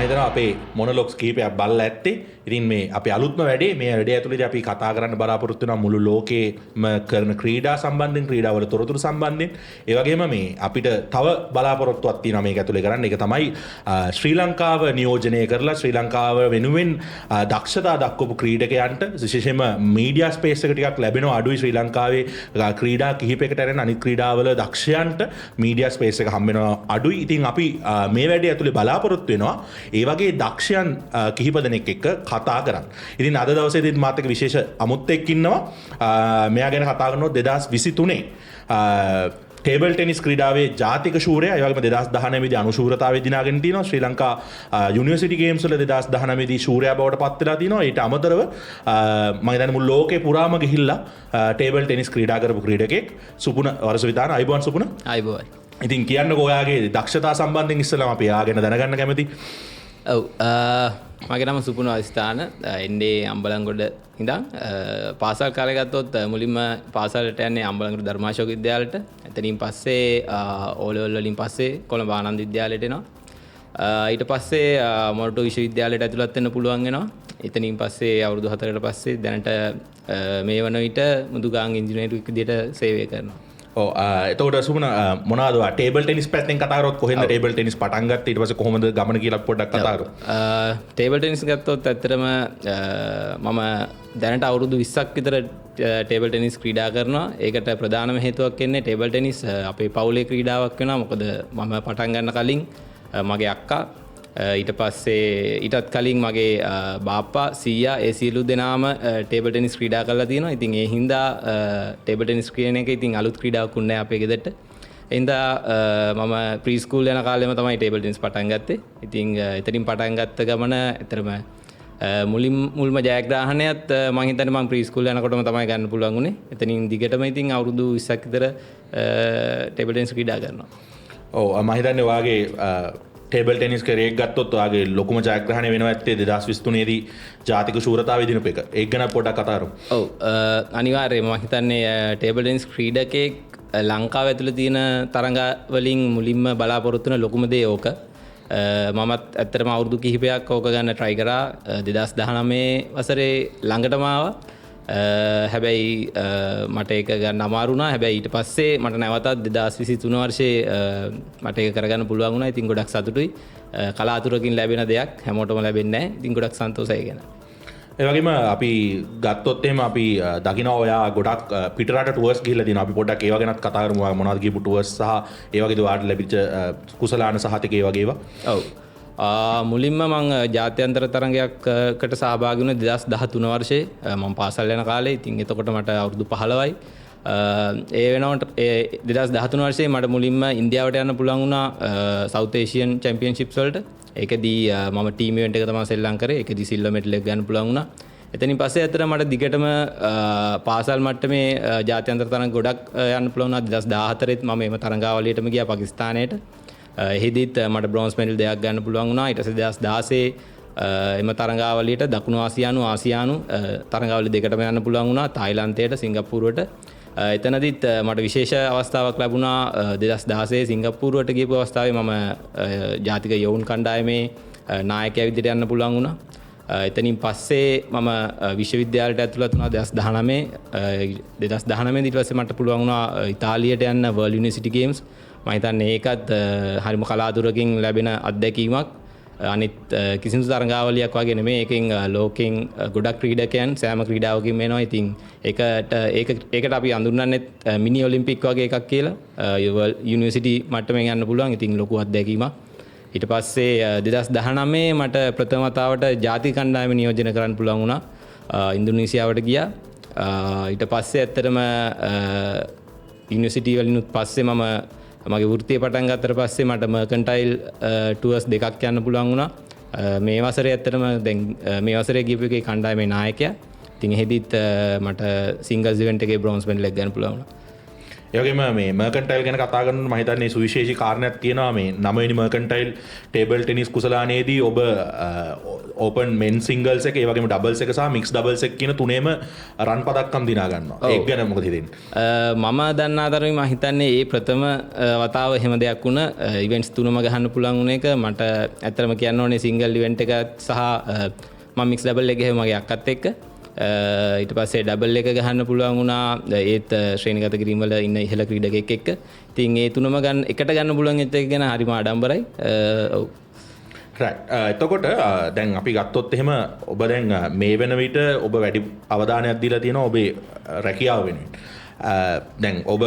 හිතනවා අපේ මොනොලොග්ස් කීපයක් බලලා ඇත්තේ. ඉතින් මේ අපේ අලුත්ම වැඩේ මේ වැඩේ ඇතුළේදී අපි කතා කරන්න බලාපොරොත්තු වෙනවා මුළු ලෝකේම කරන ක්‍රීඩා සම්බන්ධයෙන් ක්‍රීඩාවල තොරතුරු සම්බන්ධයෙන්. ඒ වගේම මේ අපිට තව බලාපොරොත්තුවක් තියෙනවා මේක ඇතුළේ කරන්න. ඒක තමයි ශ්‍රී ලංකාව නියෝජනය කරලා ශ්‍රී ලංකාව වෙනුවෙන් දක්ෂතා දක්වපු ක්‍රීඩකයන්ට විශේෂයෙන්ම මීඩියා ස්පේස් එක ටිකක් ලැබෙනවා අඩුයි ශ්‍රී ලංකාවේ ක්‍රීඩා කිහිපයකට අරන් අනිත් ක්‍රීඩාවල දක්ෂයන්ට මීඩියා ස්පේස් එක හම්බ වෙනවා අඩුයි. ඉතින් අපි මේ වැඩේ ඇතුළේ බලාපොරොත්තු වෙනවා ඒ වගේ දක්ෂයන් කිහිප දෙනෙක් එක්ක කතා කරන්න. ඉතින් අද දවසේදීත් මාත් එක්ක විශේෂ අමුත්තෙක් ඉන්නවා. මෙයා ගැන කතා කරනොත් 2023 ටේබල් ටෙනිස් ක්‍රීඩාවේ ජාතික ශූරයා ඒ වගේම 2019 දී අනුශූරතාවයේ දිනාගෙන තිනවා. ශ්‍රී ලංකා යුනිවර්සිටි ගේම්ස් වල 2019 දී ශූරයා බවට පත් වෙලා තිනවා. ඊට අමතරව මම හිතන්නේ මුළු ලෝකේ පුරාම ගිහිල්ලා ටේබල් ටෙනිස් ක්‍රීඩා කරපු ක්‍රීඩකෙක් සුපුන වරසවිතාන අයිබෝන් සුපුන. අයිබෝයි. ඉතින් කියන්නකෝ ඔයාගේ දක්ෂතා සම්බන්ධයෙන් ඉස්සෙල්ලාම අපි එයා ගැන දැනගන්න කැමතියි. ඔව් මගේ නම සුපුන අස්ථාන එන්නේ අම්බලන්ගොඩ ඉඳන් පාසල් කාලේ ගත්තොත් මුලින්ම පාසලට යන්නේ අම්බලන්ගොඩ ධර්මාශෝක විද්‍යාලයට. එතනින් පස්සේ O level වලින් පස්සේ කොළඹ ආනන්ද විද්‍යාලයට එනවා. ඊට පස්සේ මොරටු විශ්වවිද්‍යාලයට ඇතුළත් වෙන්න පුළුවන් වෙනවා. එතනින් පස්සේ අවුරුදු 4කට පස්සේ දැනට මේ වන විට මුදුගාංග ඉංජිනේරුවෙක් විදිහට සේවය කරනවා. එතකොට සුමන මොනවද ටේබල් ටෙනිස් පැත්තෙන් කතා කරොත් කොහෙන්ද ටේබල් ටෙනිස් පටන් ගත්තේ ඊට පස්සේ කොහොමද ගමන කියලා පොඩ්ඩක් කතා කරමු. ටේබල් ටෙනිස් ගත්තොත් ඇත්තටම මම දැනට අවුරුදු 20ක් විතර ටේබල් ටෙනිස් ක්‍රීඩා කරනවා. ඒකට ප්‍රධානම හේතුවක් වෙන්නේ ටේබල් ටෙනිස් අපේ පවුලේ ක්‍රීඩාවක් වෙනවා. මොකද මම පටන් ගන්න කලින් මගේ අක්කා ඊට පස්සේ ඊටත් කලින් මගේ බාප්පා සීයා ඒ සියලු දෙනාම ටේබල් ටෙනිස් ක්‍රීඩා කරලා තියෙනවා. ඉතින් ඒ හින්දා ටේබල් ටෙනිස් කියන එක ඉතින් අලුත් ක්‍රීඩාවක් උන්නේ අපේ ගෙදරට. ඒ හින්දා මම ප්‍රී ස්කූල් යන කාලෙම තමයි ටේබල් ටෙනිස් පටන් ගත්තේ. ඉතින් එතනින් පටන් ගත්ත ගමන ඇත්තටම මුල්ම ජයග්‍රහණයත් මම හිතන්නේ මම ප්‍රී ස්කූල් යනකොටම තමයි ගන්න පුළුවන් උනේ. එතනින් දිගටම ඉතින් අවුරුදු 20ක් විතර ටේබල් ටෙනිස් ක්‍රීඩා කරනවා. ඔව් මම හිතන්නේ ඔයාගේ ටේබල් ටෙනිස් කරේක් ගත්තොත් ඔයාගේ ලොකුම ජයග්‍රහණය වෙනවා ඇත්තේ 2023 දී ජාතික ශූරතාවේ දිනපු එක. ඒක ගැන පොඩ්ඩක් කතා කරමු. ඔව් අනිවාර්යයෙන්ම මම හිතන්නේ ටේබල් ටෙනිස් ක්‍රීඩකෙක් ලංකාව ඇතුළේ තියෙන තරඟ වලින් මුලින්ම බලාපොරොත්තු වෙන ලොකුම දේ ඕක. මමත් ඇත්තටම අවුරුදු කිහිපයක් ඕක ගන්න try කරා 2019 වසරේ ළඟටම ආවා. හැබැයි මට ඒක ගන්න අමාරු වුණා. හැබැයි ඊට පස්සේ මට නැවතත් 2023 වර්ෂයේ මට ඒක කරගන්න පුළුවන් වුණා. ඉතින් ගොඩක් සතුටුයි. කලාතුරකින් ලැබෙන දෙයක් හැමෝටම ලැබෙන්නේ නැහැ. ඉතින් ගොඩක් සන්තෝෂයි ගැන. ඒ වගේම අපි ගත්තොත් එහෙම අපි දකිනවා ඔයා ගොඩක් පිටරට ටුවර්ස් ගිහිල්ලා තියෙනවා. අපි පොඩ්ඩක් ඒව ගැනත් කතා කරමු. ඔයා මොනවද ගිහපු ටුවර්ස් සහ ඒ වගේද ඔයාට ලැබිච්ච කුසලාන සහතික ඒ වගේ ඒවා. ඔව්. මුලින්ම මං ජාත්‍යන්තර තරගයකට සහභාගී වුණේ 2013 වර්ෂයේ මම පාසල් යන කාලේ. ඉතින් එතකොට මට අවුරුදු 15යි. ඒ වෙනකොට 2013 වර්ෂයේ මට මුලින්ම ඉන්දියාවට යන්න පුළුවන් වුණා සවුත් ඒෂියන් චැම්පියන්ෂිප්ස් වලට. ඒකදී මම ටීම් ඉවෙන්ට් එක තමයි සෙල්ලම් කරේ. ඒකදී සිල්වර් මෙඩල් එක ගන්න පුළුවන් වුණා. එතනින් පස්සේ ඇත්තට මට දිගටම පාසල් මට්ටමේ ජාත්‍යන්තර තරඟ ගොඩක් යන්න පුළුවන් වුණා. 2014 ත් මම එම තරඟාවලියටම ගියා පාකිස්තානයට. එහිදීත් මට බ්‍රෝන්ස් මෙඩල් දෙකක් ගන්න පුළුවන් වුණා. ඊට පස්සේ 2016 එම තරඟාවලියට දකුණු ආසියානු තරඟාවලි දෙකටම යන්න පුළුවන් වුණා. තායිලන්තයට, සිංගප්පූරුවට. එතනදිත් මට විශේෂ අවස්ථාවක් ලැබුණා. 2016 සිංගප්පූරුවට ගියපු අවස්ථාවේ මම ජාතික යොවුන් කණ්ඩායමේ නායකයා විදිහට යන්න පුළුවන් වුණා. එතනින් පස්සේ මම විශ්වවිද්‍යාලයට ඇතුළත් වුණා 2019 ඊට පස්සේ මට පුළුවන් වුණා ඉතාලියට යන්න වර්ල්ඩ් යුනිවර්සිටි ගේම්ස්. මම හිතන්නේ ඒකත් හරිම කලාතුරකින් ලැබෙන අත්දැකීමක්. අනිත් කිසිදු තරඟාවලියක් වගේ නෙමෙයි. ඒකෙන් ලෝකෙන් ගොඩක් ක්‍රීඩකයන් සෑම ක්‍රීඩාවකින්ම එනවා. ඉතින් ඒකට අපි අඳුරන්නේ මිනි ඔලිම්පික් වගේ එකක් කියලා. යුනිවර්සිටි මට්ටමින් යන්න පුළුවන්. ඉතින් ලොකු අත්දැකීමක්. ඊට පස්සේ 2019 මට ප්‍රථම වතාවට ජාතික කණ්ඩායම නියෝජනය කරන්න පුළුවන් වුණා. ඉන්දුනීසියාවට ගියා. ඊට පස්සේ ඇත්තටම යුනිවර්සිටි වලිනුත් පස්සේ මම මගේ වෘත්තිය පටන් ගත්තට පස්සේ මට මර්කන්ටයිල් ටුවර්ස් දෙකක් යන්න පුළුවන් වුණා. මේ වසරේ ඇත්තටම දැන් මේ වසරේ ගියපු එකේ කණ්ඩායමේ නායකයා. ඉතින් එහෙදිත් මට සිංගල්ස් ඉවෙන්ට් එකේ බ්‍රෝන්ස් මෙඩල් එක ගන්න පුළුවන් වුණා. ඒවගේම මේ මර්කන්ටයිල් ගැන කතා කරන මම හිතන්නේ සුවිශේෂී කාරණයක් තියෙනවා මේ 9 වෙනි මර්කන්ටයිල් ටේබල් ටෙනිස් කුසලානයේදී ඔබ ඕපන් මෙන් සිංගල්ස් එක ඒ වගේම ඩබල්ස් එක සහ මික්ස් ඩබල්ස් එක කියන තුනේම රන් පදක්කම් දිනා ගන්නවා. ඒක ගැන මොකද හිතෙන්නේ? මම දන්නා තරමින් මම හිතන්නේ ඒ ප්‍රථම වතාව එහෙම දෙයක් වුණ ඉවෙන්ට්ස් තුනම ගහන්න පුළුවන් වුණ එක මට ඇත්තටම කියන්න ඕනේ සිංගල් ඉවෙන්ට් එකත් සහ මම මික්ස් ඩබල් එක එහෙම මගේ අක්කත් එක්ක ඊට පස්සේ ඩබල් එක ගහන්න පුළුවන් වුණා ඒත් ශ්‍රේණිගත කිරීම වල ඉන්න ඉහළ ක්‍රීඩකෙක් එක්ක. ඉතින් ඒ තුනම එකට ගන්න පුළුවන් එක ගැන හරිම ආඩම්බරයි. ඔව්. එතකොට දැන් අපි ගත්තොත් එහෙම ඔබ දැන් මේ වෙන විට ඔබ වැඩි අවධානයක් දීලා තියෙනවා ඔබේ රැකියාව වෙනුවෙන්. දැන් ඔබ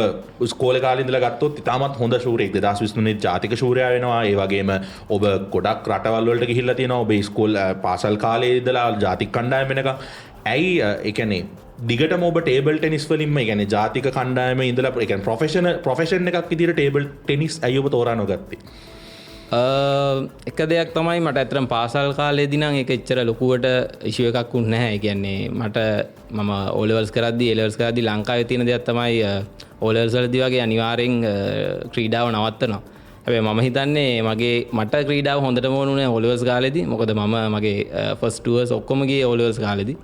ස්කෝලේ කාලේ ඉඳලා ගත්තොත් ඉතාමත් හොඳ ශූරයෙක් 2023 ජාතික ශූරයා වෙනවා. ඒ වගේම ඔබ ගොඩක් රටවල් වලට ගිහිල්ලා තියෙනවා. ඔබේ ස්කෝල් පාසල් කාලේ ඉඳලා ජාතික කණ්ඩායම වෙනකම්. ඇයි ඒ කියන්නේ දිගටම ඔබ ටේබල් ටෙනිස් වලින්ම ඒ කියන්නේ ජාතික කණ්ඩායමේ ඉඳලා ඒ කියන්නේ ප්‍රොෆෙෂන් එකක් විදිහට ටේබල් ටෙනිස් ඇයි ඔබ තෝරා නොගත්තේ? එක දෙයක් තමයි මට ඇත්තටම පාසල් කාලේදී නම් ඒක එච්චර ලොකුවට ඉෂුව එකක් වුණ නැහැ. ඒ කියන්නේ මම O levels කරද්දී A levels කරද්දී ලංකාවේ තියෙන දෙයක් තමයි O levels වලදී වගේ අනිවාර්යෙන් ක්‍රීඩාව නවත්තනවා. හැබැයි මම හිතන්නේ මට ක්‍රීඩාව හොඳටම වුණේ O levels කාලේදී. මොකද මගේ ෆස්ට් ටුවර්ස් ඔක්කොම ගියේ O levels කාලේදී.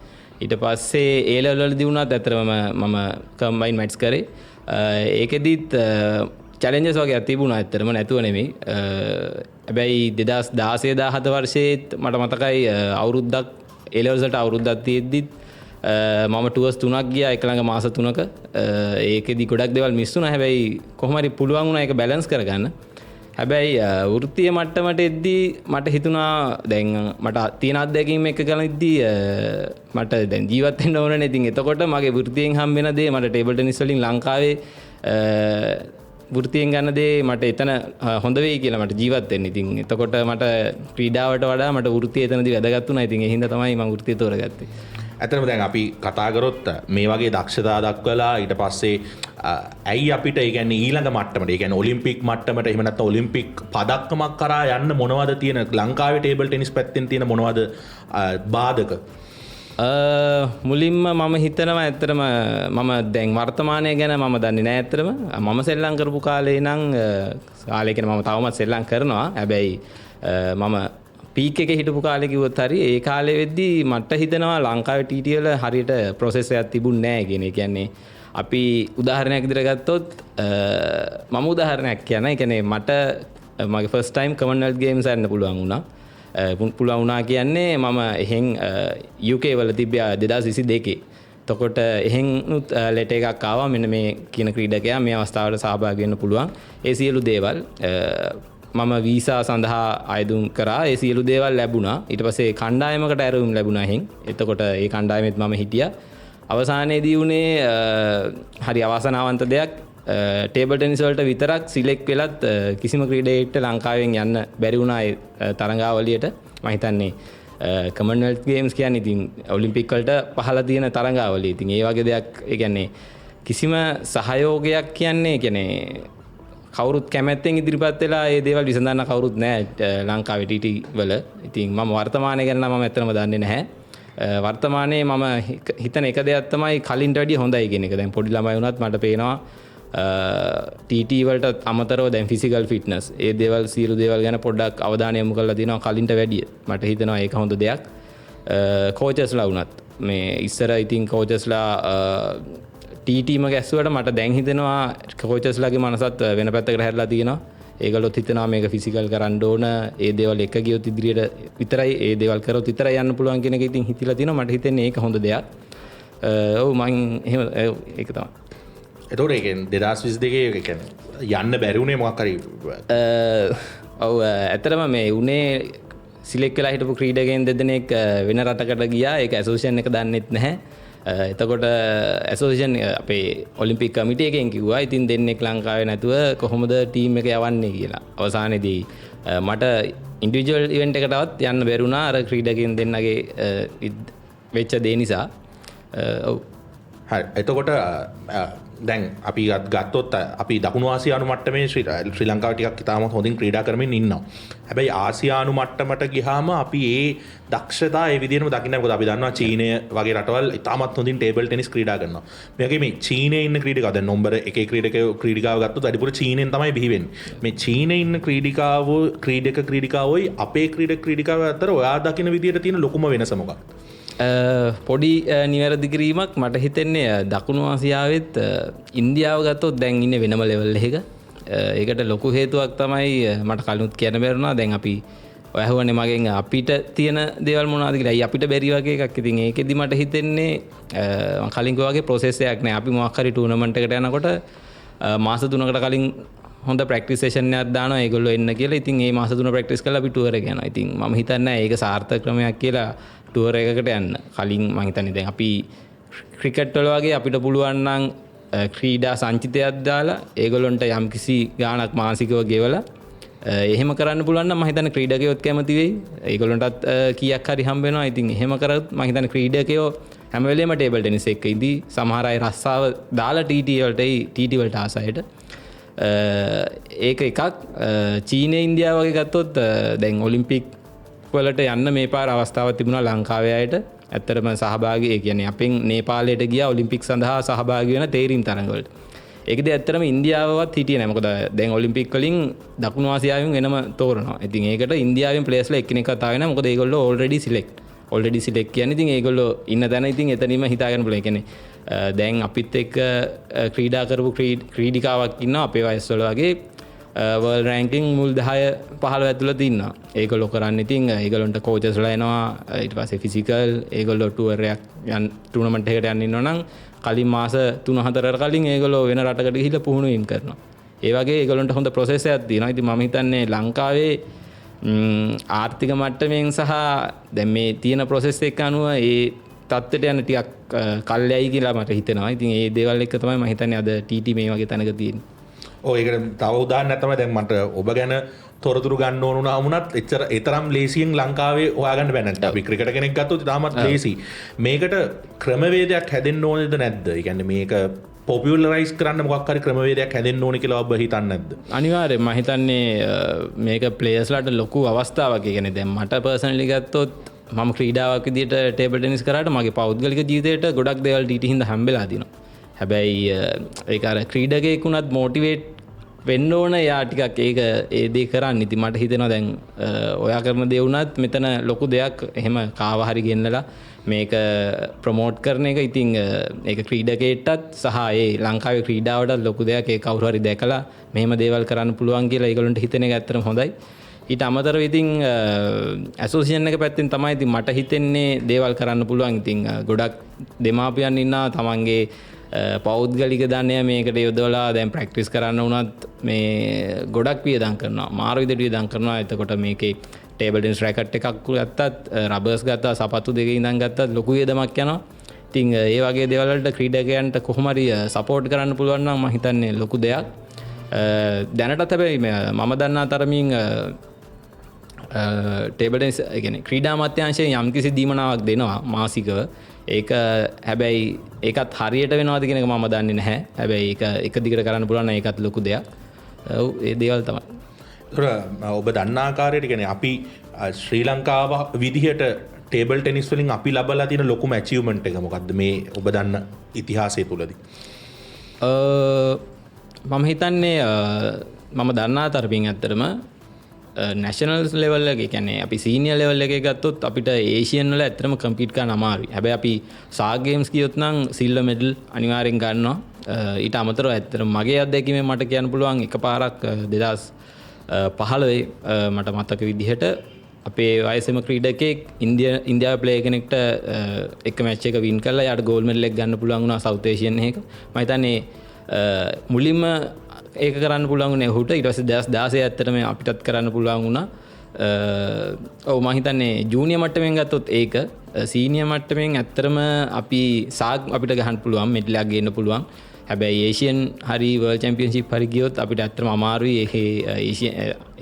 ඊට පස්සේ A level වලදී වුණත් ඇත්තටම මම කම්බයින් මැට්ස් කරේ. ඒකෙදිත් චැලෙන්ජස් වගේ තිබුණා ඇත්තටම නැතුව නෙමෙයි. හැබැයි 2016-17 වර්ෂයේත් මට මතකයි අවුරුද්දක් A levels වලට අවුරුද්දක් තියෙද්දිත් මම ටුවර්ස් 3ක් ගියා එක ළඟ මාස 3ක. ඒකෙදි ගොඩක් දේවල් මිස් වුණා. හැබැයි කොහොම හරි පුළුවන් වුණා ඒක බැලන්ස් කරගන්න. හැබැයි වෘත්තීය මට්ටමට එද්දී මට හිතුණා දැන් මට තියෙන අත්දැකීම් එක ගලද්දී මට දැන් ජීවත් වෙන්න ඕනනේ. ඉතින් එතකොට මගේ වෘත්තියෙන් හම්බ වෙන දේ මට ටේබල් ටෙනිස් වලින් ලංකාවේ වෘත්තියෙන් ගන්න දේ මට එතන හොඳ වෙයි කියලා මට ජීවත් වෙන්න. ඉතින් එතකොට මට ක්‍රීඩාවට වඩා මට වෘත්තිය එතනදී වැදගත් වුණා. ඉතින් ඒ හින්දා තමයි මම වෘත්තිය තෝරගත්තේ. ඇත්තටම දැන් අපි කතා කරොත් මේ වගේ දක්ෂතා දක්වලා ඊට පස්සේ ඇයි අපිට ඒ කියන්නේ ඊළඟ මට්ටමට ඒ කියන්නේ ඔලිම්පික් මට්ටමට එහෙම නැත්නම් ඔලිම්පික් පදක්කමක් කරා යන්න මොනවද තියෙන ලංකාවේ ටේබල් ටෙනිස් පැත්තෙන් තියෙන මොනවද බාධක? මුලින්ම මම හිතනවා ඇත්තටම මම දැන් වර්තමානය ගැන මම දන්නේ නැහැ ඇත්තටම. මම සෙල්ලම් කරපු කාලේ නම් කාලේ කියන්නේ මම තවමත් සෙල්ලම් කරනවා. හැබැයි මම පීක් එකේ හිටපු කාලේ කිව්වොත් හරි ඒ කාලේ වෙද්දී මට හිතෙනවා ලංකාවේ TT වල හරියට ප්‍රොසෙස් එකක් තිබුණේ නැහැ කියන. ඒ කියන්නේ අපි උදාහරණයක් විදිහට ගත්තොත් මම උදාහරණයක් කියනවා. ඒ කියන්නේ මට මගේ ෆස්ට් ටයිම් කොමන්වෙල්ත් ගේම්ස් යන්න පුළුවන් වුණා කියන්නේ මම එහෙන් UK වල තිබ්බා 2022. එතකොට එහෙන්ුත් ලෙටර් එකක් ආවා මෙන්න මේ කියන ක්‍රීඩකයා මේ අවස්ථාවට සහභාගී වෙන්න පුළුවන්. ඒ සියලු දේවල් මම වීසා සඳහා අයදුම් කරා. ඒ සියලු දේවල් ලැබුණා. ඊට පස්සේ කණ්ඩායමකට ඇරවුම් ලැබුණා එහෙන්. එතකොට ඒ කණ්ඩායමෙත් මම හිටියා. අවසානයේදී උනේ හරි අවාසනාවන්ත දෙයක්. ටේබල් ටෙනිස් වලට විතරක් සිලෙක්ට් වෙලත් කිසිම ක්‍රීඩකයෙක්ට ලංකාවෙන් යන්න බැරි වුණා ඒ තරඟාවලියට. මම හිතන්නේ කොමන්වෙල්ත් ගේම්ස් කියන්නේ ඉතින් ඔලිම්පික් වලට පහළ තියෙන තරඟාවලිය. ඉතින් ඒ වගේ දෙයක් ඒ කියන්නේ කිසිම සහයෝගයක් කියන්නේ කවුරුත් කැමැත්තෙන් ඉදිරිපත් වෙලා ඒ දේවල් විසඳන්න කවුරුත් නැහැ ලංකාවේ TT වල. ඉතින් මම වර්තමානය ගැන නම් මම ඇත්තටම දන්නේ නැහැ. වර්තමානයේ මම හිතන එක දෙයක් තමයි කලින්ට වැඩිය හොඳයි කියන එක. දැන් පොඩි ළමයි වුණත් මට පේනවා TT වලට අමතරව දැන් ෆිසිකල් ෆිට්නස් ඒ දේවල් සියලු දේවල් ගැන පොඩ්ඩක් අවධානය යොමු කරලා තියෙනවා කලින්ට වැඩිය. මට හිතෙනවා ඒක හොඳ දෙයක්. කෝචස්ලා වුණත් මේ ඉස්සර ඉතින් කෝචස්ලා TTම ගැස්සුවට මට දැන් හිතෙනවා කෝචස්ලාගේ මනසත් වෙන පැත්තකට හැරලා තියෙනවා. ඒගොල්ලොත් හිතනවා මේක ෆිසිකල් කරන්න ඕන. ඒ දේවල් එක ගියොත් ඉදිරියට විතරයි ඒ දේවල් කරොත් විතරයි යන්න පුළුවන් කියන එක ඉතින් හිතලා තිනවා. මට හිතෙන්නේ ඒක හොඳ දෙයක්. ඔව් මම එහෙම ඒක තමයි. එතකොට ඒ කියන්නේ 2022 කියන්නේ යන්න බැරි වුණේ මොකක් හරි ඔව් ඇත්තටම මේ උනේ සිලෙක්ට් වෙලා හිටපු ක්‍රීඩකයන් දෙදෙනෙක් වෙන රටකට ගියා. ඒක ඇසෝසියේෂන් එක දන්නෙත් නැහැ. එතකොට ඇසෝසියේෂන් අපේ ඔලිම්පික් කමිටුව එකෙන් කිව්වා ඉතින් දෙන්නෙක් ලංකාවේ නැතුව කොහොමද ටීම් එක යවන්නේ කියලා. අවසානයේදී මට ඉන්ඩිවිජුවල් ඉවෙන්ට් එකටවත් යන්න බැරි වුණා අර ක්‍රීඩකයන් දෙන්නගේ වෙච්ච දේ නිසා. ඔව්. හරි. එතකොට දැන් අපි ගත්තොත් අපි දකුණු ආසියානු මට්ටමේ ශ්‍රී ලංකාව ටිකක් ඉතාමත් හොඳින් ක්‍රීඩා කරමින් ඉන්නවා. හැබැයි ආසියානු මට්ටමට ගියාම අපි ඒ දක්ෂතා ඒ විදිහටම දකින්න. මොකද අපි දන්නවා චීනය වගේ රටවල් ඉතාමත් හොඳින් ටේබල් ටෙනිස් ක්‍රීඩා කරනවා. මේ වගේ මේ චීනයේ ඉන්න ක්‍රීඩකයෝ දැන් නම්බර 1 ක්‍රීඩිකාව ගත්තොත් වැඩිපුර චීනෙන් තමයි බිහි වෙන්නේ. මේ චීනයේ ඉන්න ක්‍රීඩිකාවෝයි අපේ ක්‍රීඩිකාව අතර ඔයා දකින්න විදිහට තියෙන ලොකුම වෙනස මොකක්ද? පොඩි නිවැරදි කිරීමක් මට හිතෙන්නේ දකුණු ආසියාවෙත් ඉන්දියාව ගත්තොත් දැන් ඉන්නේ වෙනම ලෙවල් එකක. ඒකට ලොකු හේතුවක් තමයි මට කලිනුත් කියන්න බැරුණා. දැන් අපි ඔය අහුවනේ මගෙන් අපිට තියෙන දේවල් මොනවද කියලා. අයි අපිට බැරි වගේ එකක්. ඉතින් ඒකෙදි මට හිතෙන්නේ මම කලින් කිව්වා වගේ ප්‍රොසෙස් එකක් නෑ. අපි මොකක් හරි ටූර්නමන්ට් එකට යනකොට මාස 3කට කලින් හොඳ ප්‍රැක්ටිස් සෙෂන් එකක් දානවා ඒගොල්ලෝ එන්න කියලා. ඉතින් මේ මාස 3 ප්‍රැක්ටිස් කරලා අපි ටුවර් එක යනවා. ඉතින් මම හිතන්නේ ඒක සාර්ථක ක්‍රමයක් කියලා ටුවර් එකකට යන්න. කලින් මම හිතන්නේ දැන් අපි ක්‍රිකට් වල වගේ අපිට පුළුවන් නම් ක්‍රීඩා සංචිතයක් දාලා ඒගොල්ලන්ට යම්කිසි ගාණක් මානසිකව ගෙවලා එහෙම කරන්න පුළුවන් නම් මම හිතන්නේ ක්‍රීඩකයෝත් කැමති වෙයි. ඒගොල්ලන්ටත් කීයක් හරි හම්බ වෙනවා. ඉතින් එහෙම කරත් මම හිතන්නේ ක්‍රීඩකයෝ හැම වෙලේම ටේබල් ටෙනිස් එක ඉදී සමහර අය රස්සාව දාලා TT වලට ආසයට ඒක එකක්. චීනය ඉන්දියාව වගේ ගත්තොත් දැන් ඔලිම්පික් වලට යන්න මේ පාර අවස්ථාවක් තිබුණා ලංකාවේ අයට. ඇත්තටම සහභාගී ඒ කියන්නේ අපෙන් නේපාලයට ගියා ඔලිම්පික් සඳහා සහභාගී වෙන තේරීම් තරඟවලට. ඒකදී ඇත්තටම ඉන්දියාවවත් හිටියේ නැහැ. මොකද දැන් ඔලිම්පික් වලින් දකුණු ආසියාවෙන් වෙනම තෝරනවා. ඉතින් ඒකට ඉන්දියාවෙන් ප්ලේයර්ස්ලා එක්කෙනෙක්වත් ආවේ නැහැ. මොකද ඒගොල්ලෝ ඔල්රෙඩි සිලෙක්ට් කියන්නේ ඉතින් ඒගොල්ලෝ ඉන්න තැන ඉතින් එතනින්ම හිතාගෙන පුළුවන්. ඒ කියන්නේ දැන් අපිත් එක්ක ක්‍රීඩා කරපු ක්‍රීඩිකාවක් ඉන්නවා අපේ වයස්වල වගේ වර්ල්ඩ් රෑන්කින් මුල් 10-15 ඇතුළත ඉන්නවා. ඒගොල්ලෝ කරන්නේ ඉතින් ඒගොල්ලන්ට කෝචස්ලා එනවා. ඊට පස්සේ ෆිසිකල් ඒගොල්ලෝ ටුවර් එකක් ටූර්නමන්ට් එකකට යන්න ඉන්නවා නම් කලින් මාස 3-4කට කලින් ඒගොල්ලෝ වෙන රටකට ගිහිල්ලා පුහුණුවීම් කරනවා. ඒ වගේ ඒගොල්ලන්ට හොඳ ප්‍රොසෙස් එකක් තියෙනවා. ඉතින් මම හිතන්නේ ලංකාවේ ආර්ථික මට්ටමින් සහ දැන් මේ තියෙන ප්‍රොසෙස් එක අනුව ඒ තත්ත්වයට යන ටිකක් කල්යයි කියලා මට හිතෙනවා. ඉතින් ඒ දේවල් එක තමයි මම හිතන්නේ අද TT මේ වගේ තැනක තියෙන්නේ. ඔව් ඒකට තව උදාහරණයක් තමයි දැන් මට ඔබ ගැන තොරතුරු ගන්න ඕන වුණාමුණත් ඒ තරම් ලේසියෙන් ලංකාවේ හොයාගන්න බෑ නැත්නම් අපි ක්‍රිකට් කෙනෙක් ගත්තොත් තාමත් ලේසි. මේකට ක්‍රමවේදයක් හැදෙන්න ඕනේද නැද්ද? ඒ කියන්නේ මේක පොපියුලරයිස් කරන්න මොකක් හරි ක්‍රමවේදයක් හැදෙන්න ඕනේ කියලා ඔබ හිතන්නේ නැද්ද? අනිවාර්යයෙන් මම හිතන්නේ මේක ප්ලේයර්ස්ලාට ලොකු අවස්ථාවක්. ඒ කියන්නේ දැන් මට පර්සනලි ගත්තොත් මම ක්‍රීඩාවක් විදිහට ටේබල් ටෙනිස් කරාට මගේ පෞද්ගලික ජීවිතේට ගොඩක් දේවල් TT හින්දා හම්බෙලා දිනවා. හැබැයි ඒක අර ක්‍රීඩකයෙක් වුණත් මොටිවේට් වෙන්න ඕන යා ටිකක් ඒක ඒ දේ කරන්න. ඉතින් මට හිතෙනවා දැන් ඔයා කරන දේ වුණත් මෙතන ලොකු දෙයක් එහෙම කාව හරි ගෙන්නලා මේක ප්‍රොමෝට් කරන එක. ඉතින් ඒක ක්‍රීඩකයෙක්ටත් සහ ඒ ලංකාවේ ක්‍රීඩාවටත් ලොකු දෙයක්. ඒ කවුරු හරි දැකලා මෙහෙම දේවල් කරන්න පුළුවන් කියලා ඒගොල්ලන්ට හිතෙන එක ඇත්තටම හොඳයි. ඊට අමතරව ඉතින් ඇසෝසියේෂන් එක පැත්තෙන් තමයි ඉතින් මට හිතෙන්නේ දේවල් කරන්න පුළුවන්. ඉතින් ගොඩක් දෙමාපියන් ඉන්නවා තමන්ගේ පෞද්ගලික ධනය මේකට යොදවලා දැන් ප්‍රැක්ටිස් කරන්න වුණත් මේ ගොඩක් වියදම් කරනවා. මාරු විදිහට වියදම් කරනවා. එතකොට මේකේ ටේබල් ටෙනිස් රැකට් එකක් ගත්තත් රබර්ස් ගත්තා සපත්තු දෙකේ ඉඳන් ගත්තත් ලොකු වියදමක් යනවා. ඉතින් ඒ වගේ දේවල් වලට ක්‍රීඩකයන්ට කොහොම හරි සපෝට් කරන්න පුළුවන් නම් මම හිතන්නේ ලොකු දෙයක්. දැනටත් හැබැයි මම දන්නා තරමින් ටේබල් ටෙනිස් ඒ කියන්නේ ක්‍රීඩා අමාත්‍යාංශයෙන් යම්කිසි දීමනාවක් දෙනවා මාසිකව. ඒක හැබැයි ඒකත් හරියට වෙනවද කියන එක මම දන්නේ නැහැ. හැබැයි ඒක එක දිගට කරන්න පුළුවන් නම් ඒකත් ලොකු දෙයක්. ඔව් ඒ දේවල් තමයි. ඔබ දන්නා ආකාරයට කියන්නේ අපි ශ්‍රී ලංකාව විදිහට ටේබල් ටෙනිස් වලින් අපි ලබලා තියෙන ලොකුම ඇචීව්මන්ට් එක මොකද්ද මේ ඔබ දන්න ඉතිහාසය තුලදී? මම හිතන්නේ මම දන්නා තරමින් ඇත්තටම නැෂනල් ලෙවල් එකේ කියන්නේ අපි සීනියර් ලෙවල් එකේ ගත්තොත් අපිට ඒෂියන් වල ඇත්තටම කම්පීට් කරන්න අමාරුයි. හැබැයි අපි සාග් ගේම්ස් කියොත් නම් සිල්වර් මෙඩල් අනිවාර්යෙන් ගන්නවා. ඊට අමතරව ඇත්තටම මගේ අත්දැකීමෙන් මට කියන්න පුළුවන් එකපාරක් 2015 මට මතක විදිහට අපේ වයසේම ක්‍රීඩකයෙක් ඉන්දියාවේ ප්ලේයර් කෙනෙක්ට එක මැච් එක වින් කරලා යාට ගෝල්ඩ් මෙඩල් එක ගන්න පුළුවන් වුණා සවුත් ඒෂියන් එකක. මම හිතන්නේ මුලින්ම ඒක කරන්න පුළුවන් වුණේ ඔහුට. ඊට පස්සේ 2016 ඇත්තටම අපිටත් කරන්න පුළුවන් වුණා. ඔව් මම හිතන්නේ ජූනියර් මට්ටමින් ගත්තොත් ඒක සීනියර් මට්ටමින් ඇත්තටම අපි සාග් අපිට ගහන්න පුළුවන් මෙඩල් එකක් ගේන්න පුළුවන්. හැබැයි ඒෂියන් හරි වර්ල්ඩ් චැම්පියන්ෂිප් හරි ගියොත් අපිට ඇත්තටම අමාරුයි.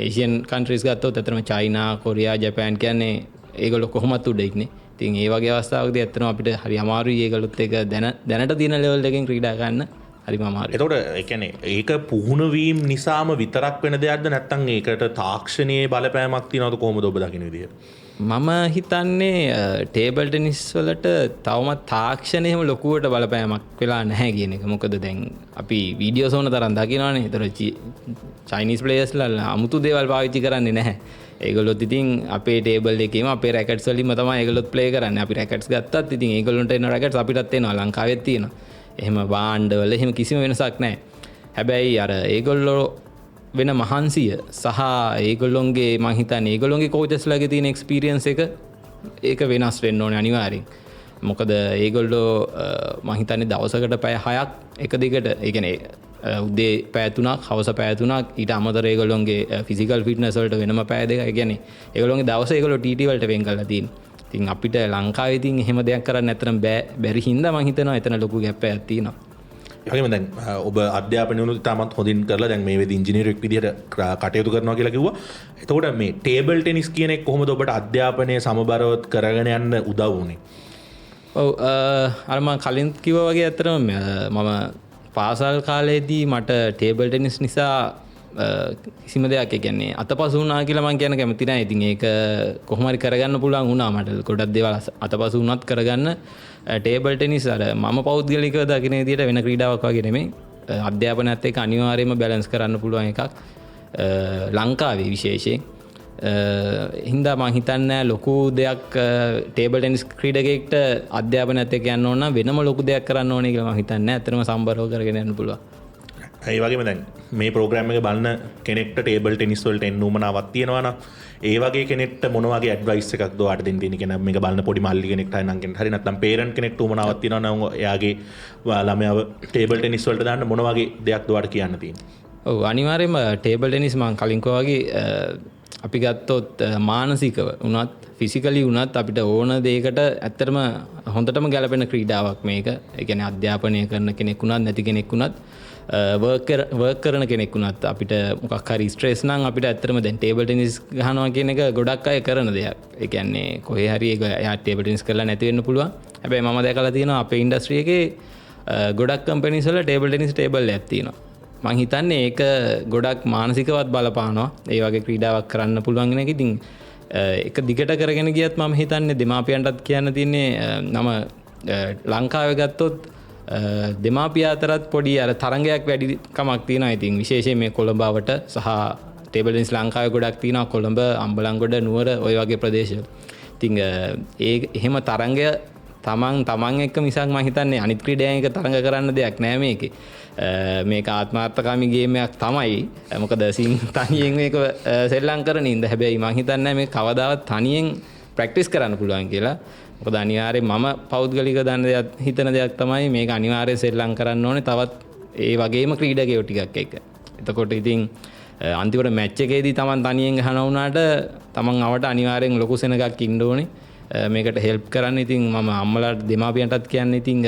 ඒෂියන් කන්ට්‍රීස් ගත්තොත් ඇත්තටම චයිනා, කොරියා, ජපාන් කියන්නේ ඒගොල්ලෝ කොහොමත් උඩ ඉන්නේ. ඉතින් ඒ වගේ අවස්ථාවකදී ඇත්තටම අපිට හරි අමාරුයි ඒගොල්ලොත් එක දැනට තියෙන ලෙවල් එකෙන් ක්‍රීඩා ගන්න හරිම අමාරුයි. එතකොට ඒ කියන්නේ ඒක පුහුණුවීම් නිසාම විතරක් වෙන දෙයක්ද නැත්නම් ඒකට තාක්ෂණයේ බලපෑමක් තියනවද කොහොමද ඔබ දකින විදිය? මම හිතන්නේ ටේබල් ටෙනිස් වලට තවමත් තාක්ෂණය එහෙම ලොකුවට බලපෑමක් වෙලා නැහැ කියන එක. මොකද දැන් අපි වීඩියෝස් ඕන තරම් දකිනවනේ. ඒතර චයිනීස් ප්ලේයර්ස්ලා අමුතු දේවල් පාවිච්චි කරන්නේ නැහැ. ඒගොල්ලොත් ඉතින් අපේ ටේබල් එකේම අපේ රැකට්ස් වලින්ම තමයි ඒගොල්ලොත් ප්ලේ කරන්නේ. අපි රැකට්ස් ගත්තත් ඉතින් ඒගොල්ලොන්ට එන රැකට්ස් අපිටත් එනවා. ලංකාවෙත් තියෙනවා. එහෙම භාණ්ඩවල එහෙම කිසිම වෙනසක් නැහැ. හැබැයි අර ඒගොල්ලෝ වෙන මහන්සිය සහ ඒගොල්ලොන්ගේ මං හිතන්නේ ඒගොල්ලොන්ගේ කෝචස්ලාගේ තියෙන එක්ස්පීරියන්ස් එක ඒක වෙනස් වෙන්න ඕනේ අනිවාර්යෙන්. මොකද ඒගොල්ලෝ මං හිතන්නේ දවසකට පැය 6ක් එක දිගට ඒ කියන්නේ උදේ පැය 3ක් හවස පැය 3ක් ඊට අමතරව ඒගොල්ලොන්ගේ ෆිසිකල් ෆිට්නස් වලට වෙනම පැය 2ක්. ඒ කියන්නේ ඒගොල්ලොන්ගේ දවස ඒගොල්ලෝ TT වලට වෙන් කරලා තියෙනවා. ඉතින් අපිට ලංකාවේ ඉතින් එහෙම දෙයක් කරන්න නැතරම් බැරි හින්දා මං හිතනවා එතන ලොකු ගැප් එකක් තියෙනවා. ඒවගේම දැන් ඔබ අධ්‍යාපනය වුණත් තාමත් හොඳින් කරලා දැන් මේ වෙද්දී ඉංජිනේරුවෙක් විදිහට කටයුතු කරනවා කියලා කිව්වා. එතකොට මේ ටේබල් ටෙනිස් කියන එක කොහොමද ඔබට අධ්‍යාපනය සමබරව කරගෙන යන්න උදව් වුනේ? ඔව් අර මම කලින් කිව්වා වගේ ඇත්තටම මම පාසල් කාලේදී මට ටේබල් ටෙනිස් නිසා කිසිම දෙයක් ඒ කියන්නේ අතපසු වුණා කියලා මම කියන්න කැමති නැහැ. ඉතින් ඒක කොහොම හරි කරගන්න පුළුවන් වුණා මට. ගොඩක් දේවල් අතපසු වුණත් කරගන්න ටේබල් ටෙනිස් අර මම පෞද්ගලිකව දකින විදිහට වෙන ක්‍රීඩාවක් වගේ නෙමෙයි. අධ්‍යාපනයත් එක්ක අනිවාර්යයෙන්ම බැලන්ස් කරන්න පුළුවන් එකක්. ලංකාවේ විශේෂයෙන්. හින්දා මම හිතන්නේ ලොකු දෙයක් ටේබල් ටෙනිස් ක්‍රීඩකයෙක්ට අධ්‍යාපනයත් එක්ක යන්න ඕන නම් වෙනම ලොකු දෙයක් කරන්න ඕනේ කියලා මම හිතන්නේ. ඇත්තටම සම්බරව කරගෙන යන්න පුළුවන්. ඒ වගේම දැන් මේ ප්‍රෝග්‍රෑම් එක බලන කෙනෙක්ට ටේබල් ටෙනිස් වලට එන්න උවමනාවක් තියෙනවා නම් ඒ වගේ කෙනෙක්ට මොන වගේ ඇඩ්වයිස් එකක්ද ඔයාලට දෙන්න තියෙන්නේ? කියන්නේ මේක බලන පොඩි මල්ලි කෙනෙක්ට නම් කෙනෙක්ට හරි නැත්නම් පේරන්ට් කෙනෙක්ට උවමනාවක් තියෙනවා නම් එයාගේ ළමයාව ටේබල් ටෙනිස් වලට දාන්න මොන වගේ දෙයක්ද ඔයාලට කියන්න තියෙන්නේ? ඔව් අනිවාර්යයෙන්ම ටේබල් ටෙනිස් මම කලින් කිව්වා වගේ අපි ගත්තොත් මානසිකව වුණත් ෆිසිකලි වුණත් අපිට ඕන දෙයකට ඇත්තටම හොඳටම ගැලපෙන ක්‍රීඩාවක් මේක. ඒ කියන්නේ අධ්‍යාපනය කරන කෙනෙක් වුණත් නැති කෙනෙක් වුණත් වර්ක් කරන කෙනෙක් වුණත් අපිට මොකක් හරි ස්ට්‍රෙස් නම් අපිට ඇත්තටම දැන් ටේබල් ටෙනිස් ගහනවා කියන එක ගොඩක් අය කරන දෙයක්. ඒ කියන්නේ කොහේ හරි එයා ටේබල් ටෙනිස් කරලා නැති වෙන්න පුළුවන්. හැබැයි මම දැකලා තියෙනවා අපේ ඉන්ඩස්ට්‍රි එකේ ගොඩක් කම්පැනිස් වල ටේබල් ටෙනිස් ටේබල් එකක් තියෙනවා. මං හිතන්නේ ඒක ගොඩක් මානසිකවත් බලපානවා. ඒ වගේ ක්‍රීඩාවක් කරන්න පුළුවන් කෙනෙක් ඉතින් ඒක දිගට කරගෙන ගියත් මම හිතන්නේ දෙමාපියන්ටත් කියන්න තියෙන්නේ නම ලංකාවේ ගත්තොත් දෙමාපිය අතරත් පොඩි අර තරංගයක් වැඩි කමක් තියෙනවා. ඉතින් විශේෂයෙන් මේ කොළඹවට සහ ටේබල් ටෙනිස් ලංකාවේ ගොඩක් තියෙනවා. කොළඹ, අම්බලන්ගොඩ, නුවර ඔය වගේ ප්‍රදේශ. ඉතින් ඒ එහෙම තරංගය තමන් එක්ක මිසක් මම හිතන්නේ අනිත් ක්‍රීඩයන් එක තරඟ කරන්න දෙයක් නෑ මේකේ. මේක ආත්මාර්ථකාමී ගේම් එකක් තමයි. මොකද තනියෙන් මේක සෙල්ලම් කරන ඉඳ. හැබැයි මම හිතන්නේ මේ කවදාවත් තනියෙන් ප්‍රැක්ටිස් කරන්න පුළුවන් කියලා. මොකද අනිවාර්යයෙන් මම පෞද්ගලිකව දන්න දෙයක් හිතන දෙයක් තමයි මේක අනිවාර්යයෙන් සෙල්ලම් කරන්න ඕනේ තවත් ඒ වගේම ක්‍රීඩකයෝ ටිකක් එක්ක. එතකොට ඉතින් අන්තිමට මැච් එකේදී Taman තනියෙන් ගහනවා වුණාට Taman අවට අනිවාර්යෙන් ලොකු සෙනගක් ඉන්න ඕනේ. මේකට හෙල්ප් කරන්න. ඉතින් මම අම්මලාට දෙමාපියන්ටත් කියන්නේ ඉතින්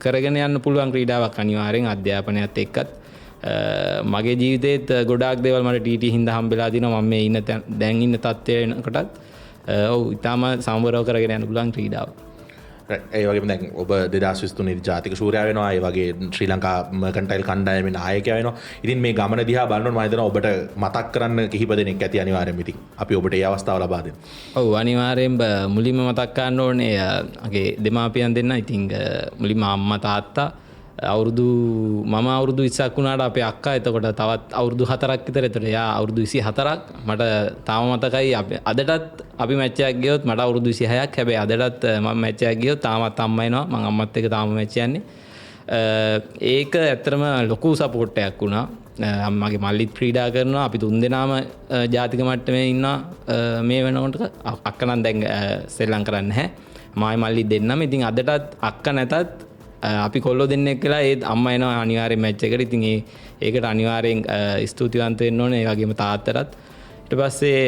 කරගෙන යන්න පුළුවන් ක්‍රීඩාවක් අනිවාර්යෙන් අධ්‍යාපනයත් එක්කත්. මගේ ජීවිතේත් ගොඩාක් දේවල් මට TT හින්දා හම්බෙලා තිනවා. මම මේ ඉන්න දැන් ඉන්න තත්ත්වය වෙනකොටත් ඔව් ඉතාලම සම්බරව කරගෙන යන්න පුළුවන් ක්‍රීඩාවක්. ඒ වගේම දැන් ඔබ 2023 ජාතික ශූරයා වෙනවා. ඒ වගේ ශ්‍රී ලංකා මර්කන්ටයිල් කණ්ඩායමේ නායකයා වෙනවා. ඉතින් මේ ගමන දිහා බලනකොට මම හිතනවා ඔබට මතක් කරන්න කිහිප දෙනෙක් ඇති අනිවාර්යයෙන්ම. ඉතින් අපි ඔබට ඒ අවස්ථාව ලබා දෙන්න. ඔව් අනිවාර්යෙන්ම මුලින්ම මතක් කරන්න ඕනේ අගේ දෙමාපියන් දෙන්න. ඉතින් මුලින්ම අම්මා තාත්තා අවුරුදු 20ක් වුණාට අපේ අක්කා එතකොට තවත් අවුරුදු 4ක් විතර. එතකොට එයා අවුරුදු 24ක්. මට තාම මතකයි අදටත් අපි මැච් එකක් ගියොත් මට අවුරුදු 26ක්. හැබැයි අදටත් මම මැච් එකක් ගියොත් තාමත් අම්මා එනවා. මම අම්මත් එක්ක තාම මැච් යන්නේ. ඒක ඇත්තටම ලොකු සපෝට් එකක් වුණා. මගේ මල්ලිත් ක්‍රීඩා කරනවා. අපි තුන්දෙනාම ජාතික මට්ටමේ ඉන්නවා මේ වෙනකොට. අක්ක නම් දැන් සෙල්ලම් කරන්නේ නැහැ. මායි මල්ලි දෙන්නම. ඉතින් අදටත් අක්ක නැතත් අපි කොල්ලෝ දෙන්නෙක් කියලා ඒත් අම්මා එනවා අනිවාර්යෙන් මැච් එකට. ඉතින් ඒකට අනිවාර්යෙන් ස්තුතිවන්ත වෙන්න ඕනේ. ඒ වගේම තාත්තටත්. ඊට පස්සේ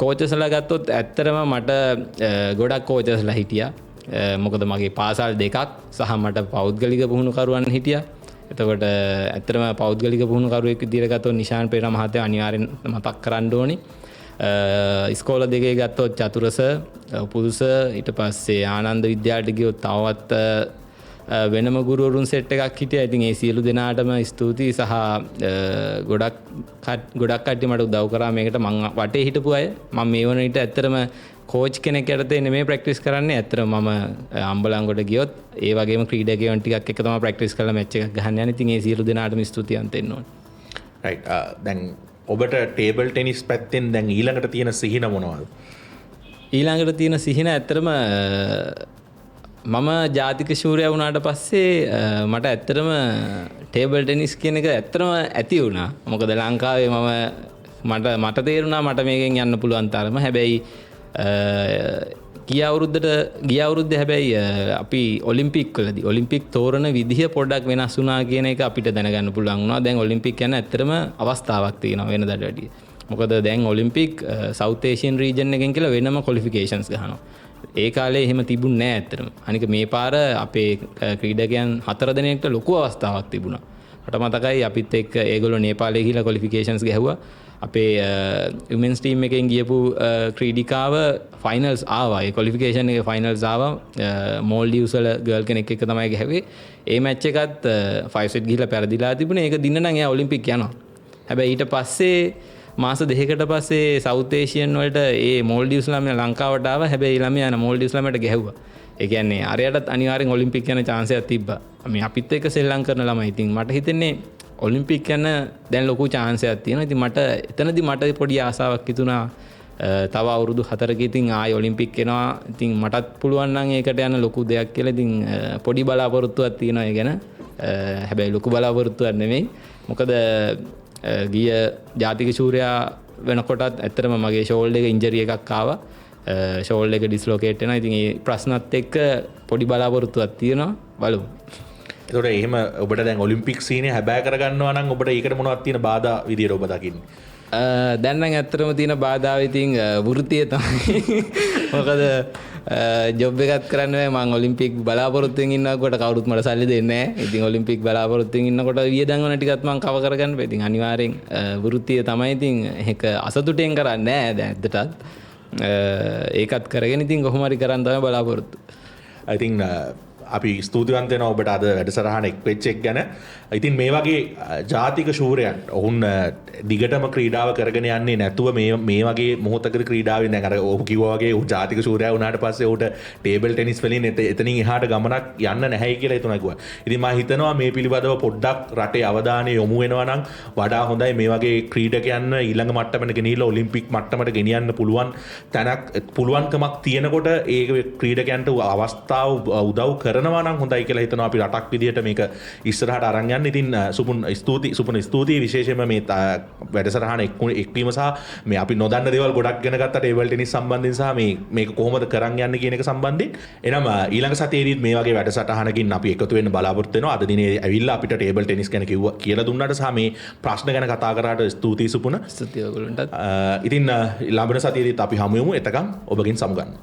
කෝචස්ලා ගත්තොත් ඇත්තටම මට ගොඩක් කෝචස්ලා හිටියා. මොකද මගේ පාසල් දෙකක් සහ මට පෞද්ගලික පුහුණුකරුවන් හිටියා. එතකොට ඇත්තටම පෞද්ගලික පුහුණුකරුවෙක් විදිහට ගත්තොත් නිශාන් පෙරේරා මහත්තයා අනිවාර්යෙන් මතක් කරන්න ඕනේ. ඉස්කෝල දෙකේ ගත්තොත් චතුරස පුදුස ඊට පස්සේ ආනන්ද විද්‍යාලයට ගියොත් තවත් වෙනම ගුරුවරුන් සෙට් එකක් හිටියා. ඉතින් ඒ සියලු දෙනාටම ස්තුතියි සහ ගොඩක් කට්ටිය මට උදව් කරා මේකට. මං වටේ හිටපු අය මම මේ වන විට ඇත්තටම කෝච් කෙනෙක් යටතේ නෙමෙයි ප්‍රැක්ටිස් කරන්නේ. ඇත්තටම මම අම්බලන්ගොඩ ගියොත් ඒ වගේම ක්‍රීඩකයන් ටිකක් එක තමයි ප්‍රැක්ටිස් කරලා මැච් එකක් ගහන්න යන්නේ. ඉතින් ඒ සියලු දෙනාටම ස්තුතියන්ත දෙන්න ඕනේ. රයිට්. දැන් ඔබට ටේබල් ටෙනිස් පැත්තෙන් දැන් ඊළඟට තියෙන සිහින මොනවද? ඊළඟට තියෙන සිහින ඇත්තටම මම ජාතික ශූරයා වුණාට පස්සේ මට ඇත්තටම ටේබල් ටෙනිස් කියන එක ඇත්තටම ඇති වුණා. මොකද ලංකාවේ මට තේරුණා මට මේකෙන් යන්න පුළුවන් තරම. හැබැයි ගිය අවුරුද්ද හැබැයි අපි ඔලිම්පික් වලදී ඔලිම්පික් තෝරන විදිහ පොඩ්ඩක් වෙනස් වුණා කියන එක අපිට දැනගන්න පුළුවන් වුණා. දැන් ඔලිම්පික් යන ඇත්තටම අවස්ථාවක් තියෙනවා වෙනදාට වැඩිය. මොකද දැන් ඔලිම්පික් සවුත් ඒෂියන් රීජන් එකෙන් කියලා වෙනම ක්වොලිෆිකේෂන්ස් ගහනවා. ඒ කාලේ එහෙම තිබුණ නෑ ඇත්තටම. අනික මේ පාර අපේ ක්‍රීඩකයන් 4 දෙනෙක්ට ලොකු අවස්ථාවක් තිබුණා. මට මතකයි අපිත් එක්ක ඒගොල්ලෝ නේපාලේ ගිහලා ක්වොලිෆිකේෂන්ස් ගැහුවා. අපේ විමෙන්ස් ටීම් එකෙන් ගියපු ක්‍රීඩිකාව ෆයිනල්ස් ආවා. ඒ ක්වොලිෆිකේෂන් එකේ ෆයිනල්ස් ආවා. මෝල්ඩීව්ස් වල ගර්ල් කෙනෙක් එක්ක තමයි ගැහුවේ. ඒ මැච් එකත් 5 සෙට් ගිහලා පෙරදිලා තිබුණේ. ඒක දින්න නම් එයා ඔලිම්පික් යනවා. හැබැයි ඊට පස්සේ මාස 2කට පස්සේ සවුත් ඒෂියන් වලට ඒ මෝල්ඩීව්ස් ළමයා ලංකාවට ආවා. හැබැයි ළමයා මෝල්ඩීව්ස් ළමයට ගැහුවා. ඒ කියන්නේ අරයටත් අනිවාර්යෙන් ඔලිම්පික් යන chance එකක් තිබ්බා. මේ අපිත් එක්ක සෙල්ලම් කරන ළමයි. ඉතින් මට හිතෙන්නේ ඔලිම්පික් යන දැන් ලොකු chance එකක් තියෙනවා. ඉතින් එතනදී මට පොඩි ආසාවක් හිතුණා. තව අවුරුදු 4ක ඉතින් ආයි ඔලිම්පික් එනවා. ඉතින් මටත් පුළුවන් නම් ඒකට යන ලොකු දෙයක් කියලා. ඉතින් පොඩි බලාපොරොත්තුවක් තියෙනවා ඒ ගැන. හැබැයි ලොකු බලාපොරොත්තුවක් නෙමෙයි. මොකද ගිය ජාතික ශූරයා වෙනකොටත් ඇත්තටම මගේ ෂෝල්ඩර් එක ඉන්ජරි එකක් ආවා. ෂෝල්ඩර් එක ඩිස්ලොකේට් වෙනවා. ඉතින් ඒ ප්‍රශ්නත් එක්ක පොඩි බලාපොරොත්තුවක් තියෙනවා. බලමු. එතකොට එහෙම ඔබට දැන් ඔලිම්පික් සීනේ හැබෑ කරගන්නවා නම් ඔබට ඒකට මොනවද තියෙන බාධා විදියට ඔබ දකින්නේ? දැන් නම් ඇත්තටම තියෙන බාධාව ඉතින් වෘත්තිය තමයි. මොකද ජොබ් එකක් කරන්න මම ඔලිම්පික් බලාපොරොත්තුෙන් ඉන්නකොට කවුරුත් මට සල්ලි දෙන්නේ නැහැ. ඉතින් ඔලිම්පික් බලාපොරොත්තුෙන් ඉන්නකොට වියදම් වල ටිකත් මම කව කරගන්න බෑ. ඉතින් අනිවාර්යෙන් වෘත්තිය තමයි. ඉතින් ඒක අසතුටෙන් කරන්නේ නැහැ දැන් ඇත්තටත්. ඒකත් කරගෙන ඉතින් කොහොම හරි කරන් තමයි බලාපොරොත්තු. I think අපි ස්තුතිවන්ත වෙනවා ඔබට අද වැඩසටහන එක් වෙච්ච එක ගැන. ඉතින් මේ වගේ ජාතික ශූරයන්ට ඔවුන් දිගටම ක්‍රීඩාව කරගෙන යන්නේ නැතුව මේ වගේ මොහොතකදී ක්‍රීඩාවෙන් දැන් අර ඔහු කිව්වා වගේ ඔහු ජාතික ශූරයා වුණාට පස්සේ ඔහුට ටේබල් ටෙනිස් වලින් එතනින් එහාට ගමනක් යන්න නැහැයි කියලා හිතුණා කිව්වා. ඉතින් මම හිතනවා මේ පිළිබඳව පොඩ්ඩක් රටේ අවධානය යොමු වෙනවා නම් වඩා හොඳයි. මේ වගේ ක්‍රීඩකයන් ඊළඟ මට්ටමට ගෙනියලා ඔලිම්පික් මට්ටමට ගෙනියන්න පුළුවන් තැනක් පුළුවන්කමක් තියෙනකොට ඒ ක්‍රීඩකයන්ට අවස්ථාව උදව් කරනවා නම් හොඳයි කියලා හිතනවා. අපි රටක් විදියට මේක ඉස්සරහට අරන් යන්න. ඉතින් සුපුන් ස්තුතියි විශේෂයෙන්ම මේ වැඩසටහන එක්වීම සහ මේ අපි නොදන්න දේවල් ගොඩක් ගැන ගත්තා ටේබල් ටෙනිස් සම්බන්ධයෙන් සහ මේක කොහොමද කරන් යන්නේ කියන එක සම්බන්ධයෙන්. එනම ඊළඟ සතියේදීත් මේ වගේ වැඩසටහනකින් අපි එකතු වෙන්න බලාපොරොත්තු වෙනවා. අද දිනේ ඇවිල්ලා අපිට ටේබල් ටෙනිස් ගැන කියලා දුන්නාට සහ මේ ප්‍රශ්න ගැන කතා කරාට ස්තුතියි සුපුන. ස්තුතියි ඔයගොල්ලන්ටත්. ඉතින් ළඟන සතියේදීත් අපි හමු වෙමු. එතකම් ඔබගෙන් සමුගන්න.